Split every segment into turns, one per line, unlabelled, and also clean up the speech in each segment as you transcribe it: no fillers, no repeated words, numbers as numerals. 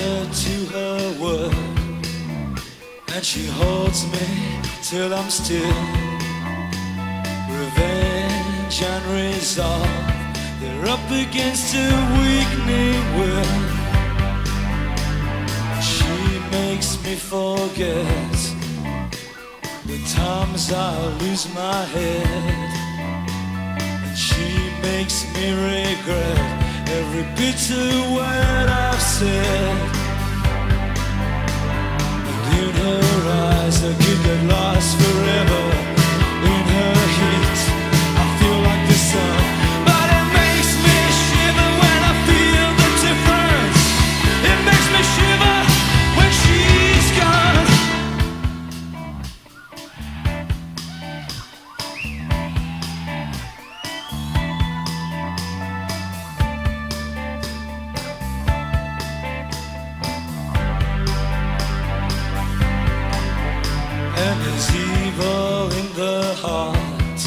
her to her word, and she holds me till I'm still. Revenge and resolve, they're up against a weakening will. She makes me forget the times I lose my head, and she makes me regret every bitter word I've said. And in her eyes I could get lost forever. In her heat I feel like the sun, but it makes me shiver when I feel the difference. It makes me shiver when she's gone. And there's evil in the heart,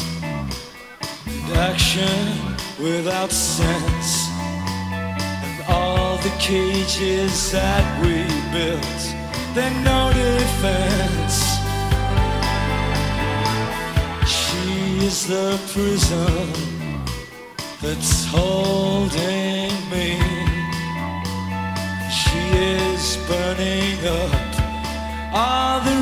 and action without sense, and all the cages that we built, they're no defense. She is the prison that's holding me. She is burning up all the